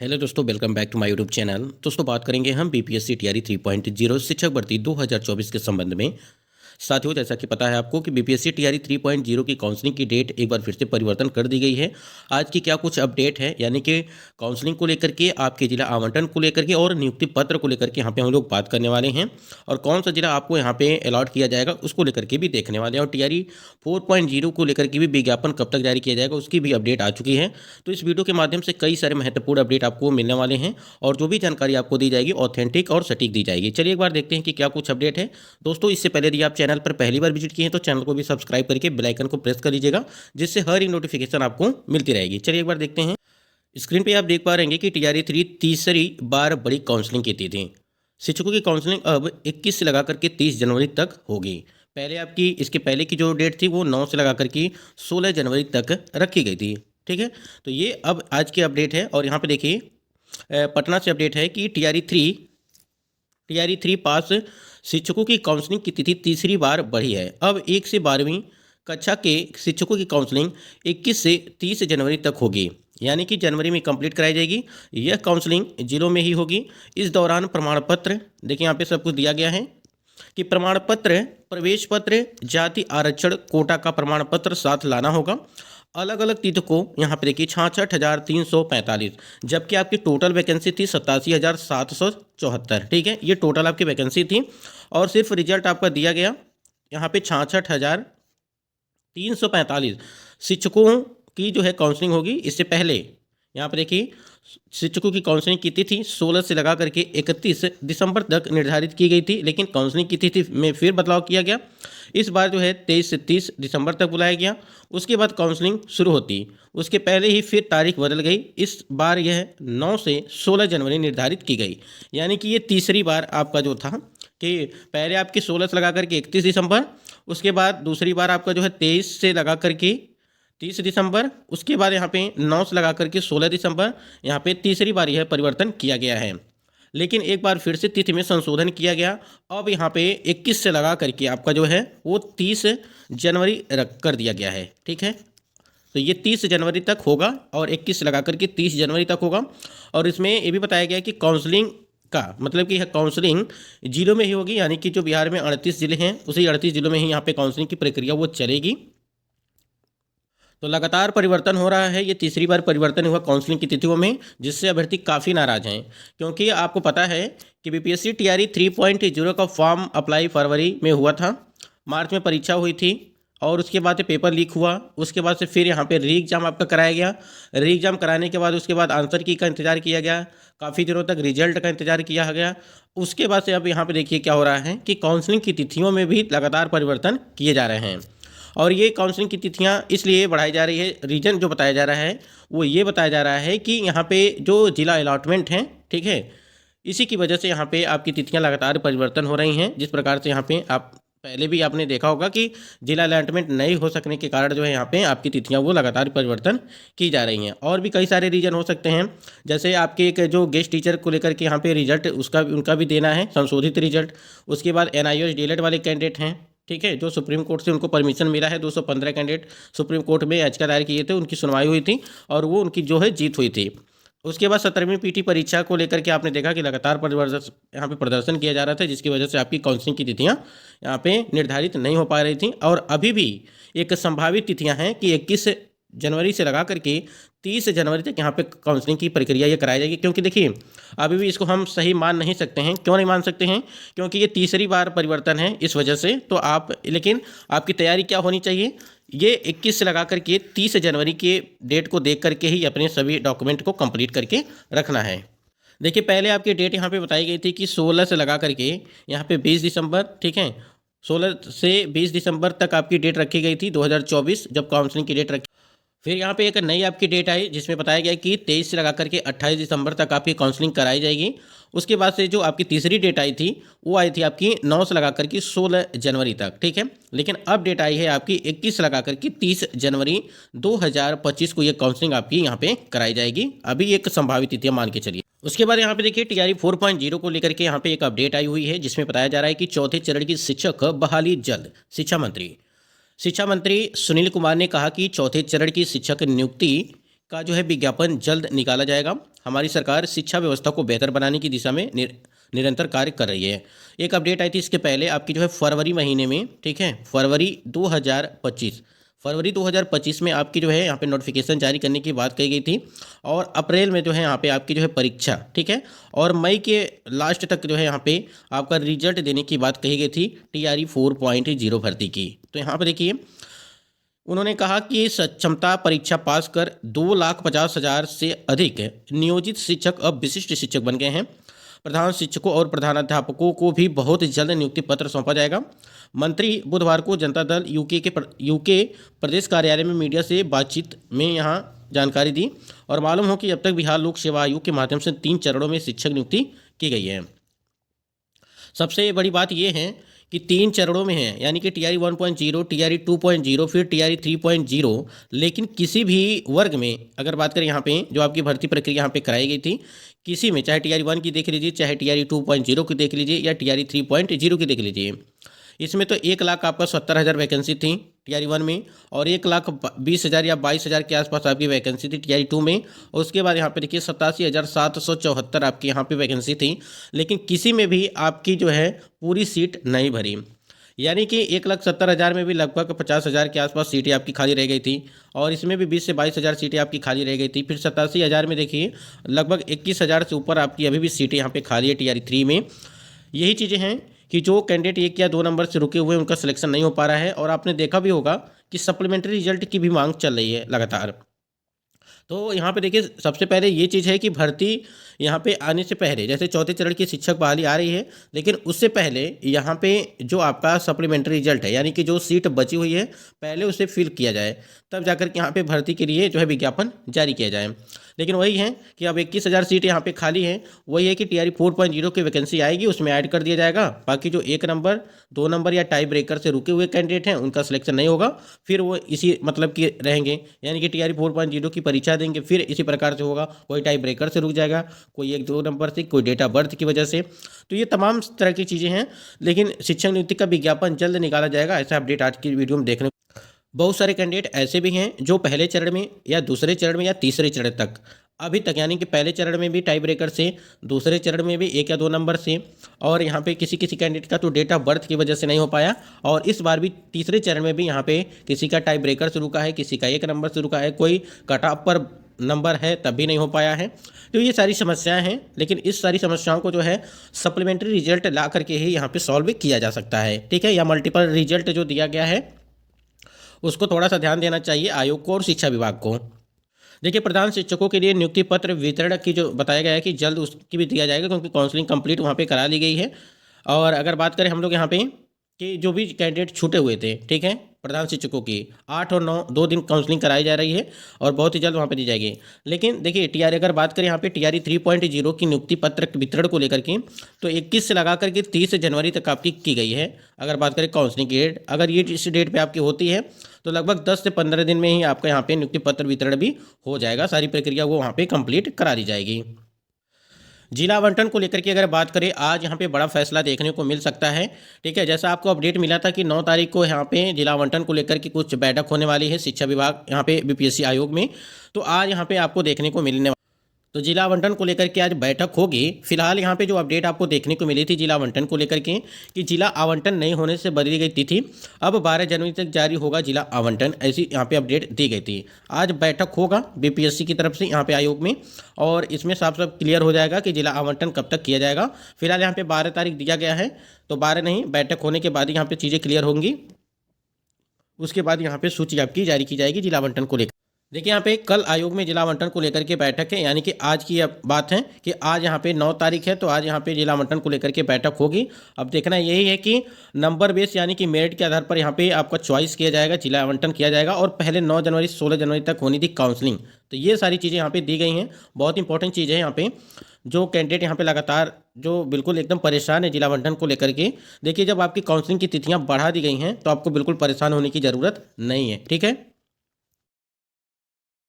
Hello दोस्तों, welcome back to my YouTube channel. दोस्तों, बात करेंगे हम बीपीएससी टीआरई 3.0 शिक्षक भर्ती 2024 के संबंध में। साथियों, जैसा कि पता है आपको कि बीपीएससी टीआरई 3.0 की काउंसलिंग की डेट एक बार फिर से परिवर्तन कर दी गई है। आज की क्या कुछ अपडेट है, यानी कि काउंसलिंग को लेकर के, आपके जिला आवंटन को लेकर के और नियुक्ति पत्र को लेकर के यहाँ पे हम लोग बात करने वाले हैं। और कौन सा जिला आपको यहाँ पे अलॉट किया जाएगा उसको लेकर के भी देखने वाले हैं। और टीआरई 4.0 को लेकर के भी विज्ञापन कब तक जारी किया जाएगा उसकी भी अपडेट आ चुकी है। तो इस वीडियो के माध्यम से कई सारे महत्वपूर्ण अपडेट आपको मिलने वाले हैं और जो भी जानकारी आपको दी जाएगी ऑथेंटिक और सटीक दी जाएगी। चलिए एक बार देखते हैं कि क्या कुछ अपडेट है। दोस्तों, इससे पहले यदि आप चैनल पर पहली बार विजिट किए हैं तो चैनल को भी सब्सक्राइब करके बेल आइकन को प्रेस कर लीजिएगा, जिससे हर एक नोटिफिकेशन आपको मिलती रहेगी। चलिए एक बार देखते हैं। स्क्रीन पे आप देख पा रहे हैं कि टीआरई 3 तीसरी बार बड़ी काउंसलिंग की तिथि। शिक्षकों की काउंसलिंग अब 21 से लगा करके 30 जनवरी तक होगी। पहले आपकी इसके पहले की जो डेट थी वो 9 से लगा करके 16 जनवरी तक रखी गई थी। ठीक है, तो ये अब आज की अपडेट है। और यहाँ पे देखिए पटना से अपडेट है कि टीआरई 3 पास शिक्षकों की काउंसलिंग की तिथि तीसरी बार बढ़ी है। अब 1 से 12वीं कक्षा के शिक्षकों की काउंसलिंग 21 से 30 जनवरी तक होगी, यानी कि जनवरी में कंप्लीट कराई जाएगी। यह काउंसलिंग जिलों में ही होगी। इस दौरान प्रमाण पत्र, देखिए यहाँ पे सब कुछ दिया गया है कि प्रमाण पत्र, प्रवेश पत्र, जाति आरक्षण कोटा का प्रमाण पत्र साथ लाना होगा। अलग अलग तिथि को यहाँ पे देखिए 66,345, जबकि आपकी टोटल वैकेंसी थी 87,774। ठीक है, ये टोटल आपकी वैकेंसी थी और सिर्फ रिजल्ट आपका दिया गया यहाँ पे 66,345 शिक्षकों की जो है काउंसलिंग होगी। इससे पहले यहाँ पे देखिए शिक्षकों की काउंसलिंग की तिथि 16 से लगा करके 31 दिसंबर तक निर्धारित की गई थी, लेकिन काउंसलिंग की तिथि में फिर बदलाव किया गया। इस बार जो है 23 से 30 दिसंबर तक बुलाया गया। उसके बाद काउंसलिंग शुरू होती, उसके पहले ही फिर तारीख बदल गई। इस बार यह 9 से 16 जनवरी निर्धारित की गई, यानी कि ये तीसरी बार आपका जो था कि पहले आपकी 16 से लगा करके 31 दिसंबर, उसके बाद दूसरी बार आपका जो है 23 से लगा करके 30 दिसंबर, उसके बाद यहाँ पे 9 से लगा करके 16 दिसंबर, यहाँ पे तीसरी बार यह परिवर्तन किया गया है। लेकिन एक बार फिर से तिथि में संशोधन किया गया। अब यहाँ पे 21 से लगा करके आपका जो है वो 30 जनवरी रख कर दिया गया है। ठीक है, तो ये 30 जनवरी तक होगा और 21 से लगा करके 30 जनवरी तक होगा। और इसमें ये भी बताया गया कि काउंसलिंग का मतलब कि यह काउंसलिंग जिलों में ही होगी, यानी कि जो बिहार में 38 जिले हैं उसी 38 जिलों में ही यहाँ पे काउंसलिंग की प्रक्रिया वो चलेगी। तो लगातार परिवर्तन हो रहा है। ये तीसरी बार परिवर्तन हुआ काउंसलिंग की तिथियों में, जिससे अभ्यर्थी काफ़ी नाराज हैं, क्योंकि आपको पता है कि बीपीएससी टीआरई 3.0 का फॉर्म अप्लाई फरवरी में हुआ था, मार्च में परीक्षा हुई थी और उसके बाद से पेपर लीक हुआ। उसके बाद से फिर यहाँ पे री एग्ज़ाम आपका कराया गया। री एग्ज़ाम कराने के बाद उसके बाद आंसर की का इंतज़ार किया गया, काफ़ी दिनों तक रिजल्ट का इंतज़ार किया गया। उसके बाद से अब यहाँ पे देखिए क्या हो रहा है कि काउंसलिंग की तिथियों में भी लगातार परिवर्तन किए जा रहे हैं। और ये काउंसलिंग की तिथियां इसलिए बढ़ाई जा रही है, रीजन जो बताया जा रहा है वो ये बताया जा रहा है कि यहाँ पे जो जिला अलॉटमेंट हैं, ठीक है, इसी की वजह से यहाँ पे आपकी तिथियां लगातार परिवर्तन हो रही हैं। जिस प्रकार से यहाँ पे आप पहले भी आपने देखा होगा कि जिला अलॉटमेंट नहीं हो सकने के कारण जो है यहाँ पे आपकी तिथियां वो लगातार परिवर्तन की जा रही हैं। और भी कई सारे रीजन हो सकते हैं, जैसे आपके एक जो गेस्ट टीचर को लेकर के यहाँ पे रिजल्ट उनका भी देना है, संशोधित रिजल्ट। उसके बाद NIOS डीएलएड वाले कैंडिडेट हैं, ठीक है, जो सुप्रीम कोर्ट से उनको परमिशन मिला है। 215 कैंडिडेट सुप्रीम कोर्ट में याचिका दायर किए थे, उनकी सुनवाई हुई थी और वो उनकी जो है जीत हुई थी। उसके बाद 17वीं पीटी परीक्षा को लेकर के आपने देखा कि लगातार परिवर्तन यहाँ पे प्रदर्शन किया जा रहा था, जिसकी वजह से आपकी काउंसलिंग की तिथियाँ यहाँ पे निर्धारित नहीं हो पा रही थी। और अभी भी एक संभावित तिथियाँ हैं कि 21 जनवरी से लगा करके 30 जनवरी तक यहाँ पे काउंसलिंग की प्रक्रिया ये कराई जाएगी। क्योंकि देखिए अभी भी इसको हम सही मान नहीं सकते हैं। क्यों नहीं मान सकते हैं? क्योंकि ये तीसरी बार परिवर्तन है, इस वजह से। तो आप, लेकिन आपकी तैयारी क्या होनी चाहिए, ये 21 से लगा करके 30 जनवरी के डेट को देख करके ही अपने सभी डॉक्यूमेंट को कंप्लीट करके रखना है। देखिए पहले आपकी डेट यहाँ पे बताई गई थी कि 16 से लगा करके यहाँ पे 20 दिसंबर, ठीक है, 16 से 20 दिसंबर तक आपकी डेट रखी गई थी 2024, जब काउंसलिंग की डेट रखी। फिर यहाँ पे एक नई आपकी डेट आई जिसमें बताया गया कि 23 से लगा करके 28 दिसंबर तक आपकी काउंसलिंग कराई जाएगी। उसके बाद से जो आपकी तीसरी डेट आई थी वो आई थी आपकी 9 से लगा करके 16 जनवरी तक, ठीक है। लेकिन अब डेट आई है आपकी 21 से लगा करके 30 जनवरी 2025 को ये काउंसलिंग आपकी यहाँ पे कराई जाएगी। अभी एक संभावित तिथियां मान के चलिए। उसके बाद यहाँ पे देखिए टीआरई 4.0 को लेकर के यहाँ पे एक अपडेट आई हुई है, जिसमें बताया जा रहा है कि चौथे चरण की शिक्षक बहाली जल्द। शिक्षा मंत्री सुनील कुमार ने कहा कि चौथे चरण की शिक्षक नियुक्ति का जो है विज्ञापन जल्द निकाला जाएगा। हमारी सरकार शिक्षा व्यवस्था को बेहतर बनाने की दिशा में निरंतर कार्य कर रही है। एक अपडेट आई थी इसके पहले आपकी जो है फरवरी महीने में, ठीक है, फरवरी 2025 में आपकी जो है यहाँ पे नोटिफिकेशन जारी करने की बात कही गई थी और अप्रैल में जो है यहाँ पे आपकी जो है परीक्षा, ठीक है, और मई के लास्ट तक जो है यहाँ पे आपका रिजल्ट देने की बात कही गई थी TRE 4.0 भर्ती की। तो यहाँ पर देखिए उन्होंने कहा कि क्षमता परीक्षा पास कर 2,50,000 से अधिक नियोजित शिक्षक अब विशिष्ट शिक्षक बन गए हैं। प्रधान शिक्षकों और प्रधानाध्यापकों को भी बहुत जल्द नियुक्ति पत्र सौंपा जाएगा। मंत्री बुधवार को जनता दल यूके प्रदेश कार्यालय में मीडिया से बातचीत में यहाँ जानकारी दी और मालूम हो कि अब तक बिहार लोक सेवा आयोग के माध्यम से 3 चरणों में शिक्षक नियुक्ति की गई है। सबसे बड़ी बात यह है कि 3 चरणों में है, यानी कि TRE 1.0, TRE 2.0, फिर TRE 3.0। लेकिन किसी भी वर्ग में अगर बात करें यहाँ पे जो आपकी भर्ती प्रक्रिया यहाँ पे कराई गई थी, किसी में चाहे TRE 1 की देख लीजिए, चाहे TRE 2.0 की देख लीजिए या TRE 3.0 की देख लीजिए, इसमें तो 1,00,000 आपका 70,000 वैकेंसी थी TRE 1 में और 1,20,000 या 22,000 के आसपास आपकी वैकेंसी थी TRE 2 में। और उसके बाद यहाँ पे देखिए 87,774 आपकी यहाँ पे वैकेंसी थी, लेकिन किसी में भी आपकी जो है पूरी सीट नहीं भरी, यानी कि 1,70,000 में भी लगभग 50,000 के आसपास सीटें आपकी खाली रह गई थी और इसमें भी 20 से 22,000 सीटें आपकी खाली रह गई थी। फिर 87,000 में देखिए लगभग 21,000 से ऊपर आपकी अभी भी सीटें यहाँ पे खाली है TRE 3 में। यही चीज़ें हैं कि जो कैंडिडेट 1 या 2 नंबर से रुके हुए उनका सिलेक्शन नहीं हो पा रहा है और आपने देखा भी होगा कि सप्लीमेंट्री रिजल्ट की भी मांग चल रही है लगातार। तो यहाँ पे देखिए सबसे पहले ये चीज़ है कि भर्ती यहाँ पे आने से पहले जैसे चौथे चरण की शिक्षक बहाली आ रही है, लेकिन उससे पहले यहाँ पे जो आपका सप्लीमेंट्री रिजल्ट है यानी कि जो सीट बची हुई है पहले उसे फिल किया जाए, तब जाकर के यहाँ पे भर्ती के लिए जो है विज्ञापन जारी किया जाए। लेकिन वही है कि अब 21,000 सीट यहाँ पे खाली है, वही है कि TRE 4.0 की वैकेंसी आएगी उसमें ऐड कर दिया जाएगा। बाकी जो 1 नंबर 2 नंबर या टाई ब्रेकर से रुके हुए कैंडिडेट हैं उनका सिलेक्शन नहीं होगा, फिर वो इसी मतलब के रहेंगे, यानी कि TRE 4.0 की परीक्षा देंगे, फिर इसी प्रकार से होगा, कोई टाई ब्रेकर से रुक जाएगा, कोई 1-2 नंबर से, कोई डेट ऑफ बर्थ की वजह से। तो ये तमाम तरह की चीज़ें हैं, लेकिन शिक्षक नियुक्ति का विज्ञापन जल्द निकाला जाएगा, ऐसा अपडेट आज की वीडियो में देखने। बहुत सारे कैंडिडेट ऐसे भी हैं जो पहले चरण में या दूसरे चरण में या तीसरे चरण तक अभी तक, यानी कि पहले चरण में भी टाई ब्रेकर से, दूसरे चरण में भी 1 या 2 नंबर से, और यहाँ पे किसी कैंडिडेट का तो डेट ऑफ बर्थ की वजह से नहीं हो पाया, और इस बार भी तीसरे चरण में भी यहाँ पे किसी का टाई ब्रेकर से रुका है, किसी का 1 नंबर से रुका है, कोई कट ऑफ पर नंबर है तब भी नहीं हो पाया है। तो ये सारी समस्याएं हैं, लेकिन इस सारी समस्याओं को जो है सप्लीमेंट्री रिजल्ट ला करके ही यहाँ पे सॉल्व किया जा सकता है, ठीक है। या मल्टीपल रिजल्ट जो दिया गया है उसको थोड़ा सा ध्यान देना चाहिए आयोग को और शिक्षा विभाग को। देखिए प्रधान शिक्षकों के लिए नियुक्ति पत्र वितरण की जो बताया गया है कि जल्द उसकी भी दिया जाएगा, क्योंकि काउंसलिंग कंप्लीट वहाँ पे करा ली गई है। और अगर बात करें हम लोग यहाँ पे कि जो भी कैंडिडेट छूटे हुए थे, ठीक है, प्रधान शिक्षकों की 8 और 9 2 दिन काउंसलिंग कराई जा रही है और बहुत ही जल्द वहाँ पे दी जाएगी। लेकिन देखिए TRE अगर बात करें यहाँ पे TRE 3.0 की नियुक्ति पत्र वितरण को लेकर के, तो 21 से लगा करके 30 जनवरी तक आपकी की गई है। अगर बात करें काउंसलिंग की डेट, अगर ये इस डेट पे आपकी होती है तो लगभग 10 से 15 दिन में ही आपका यहाँ पे नियुक्ति पत्र वितरण भी हो जाएगा, सारी प्रक्रिया वो वहाँ पे कंप्लीट करा दी जाएगी। जिला आवंटन को लेकर के अगर बात करें, आज यहाँ पे बड़ा फैसला देखने को मिल सकता है, ठीक है। जैसा आपको अपडेट मिला था कि 9 तारीख को यहाँ पे जिला आवंटन को लेकर के कुछ बैठक होने वाली है शिक्षा विभाग यहाँ पे BPSC आयोग में, तो आज यहाँ पे आपको देखने को मिलने, तो जिला आवंटन को लेकर के आज बैठक होगी। फिलहाल यहाँ पे जो अपडेट आपको देखने को मिली थी जिला आवंटन को लेकर के कि जिला आवंटन नहीं होने से बदली गई तिथि, अब 12 जनवरी तक जारी होगा जिला आवंटन, ऐसी यहाँ पे अपडेट दी गई थी। आज बैठक होगा BPSC की तरफ से यहाँ पे आयोग में, और इसमें साफ साफ क्लियर हो जाएगा कि जिला आवंटन कब तक किया जाएगा। फिलहाल यहाँ पे 12 तारीख दिया गया है, तो 12 नहीं, बैठक होने के बाद यहाँ पे चीज़ें क्लियर होंगी, उसके बाद यहाँ पे सूची आपकी जारी की जाएगी जिला आवंटन को लेकर। देखिए यहाँ पे कल आयोग में जिला आवंटन को लेकर के बैठक है, यानी कि आज की अब बात है कि आज यहाँ पे 9 तारीख है, तो आज यहाँ पे जिला आवंटन को लेकर के बैठक होगी। अब देखना यही है कि नंबर बेस यानी कि मेरिट के आधार पर यहाँ पे आपका चॉइस किया जाएगा, जिला आवंटन किया जाएगा, और पहले 9 जनवरी 16 जनवरी तक होनी थी काउंसलिंग। तो ये सारी चीज़ें यहाँ पे दी गई हैं, बहुत इंपॉर्टेंट चीज़ है यहाँ पे। जो कैंडिडेट यहाँ पे लगातार जो बिल्कुल एकदम परेशान है जिला आवंटन को लेकर के, देखिए जब आपकी काउंसलिंग की तिथियाँ बढ़ा दी गई हैं तो आपको बिल्कुल परेशान होने की ज़रूरत नहीं है, ठीक है।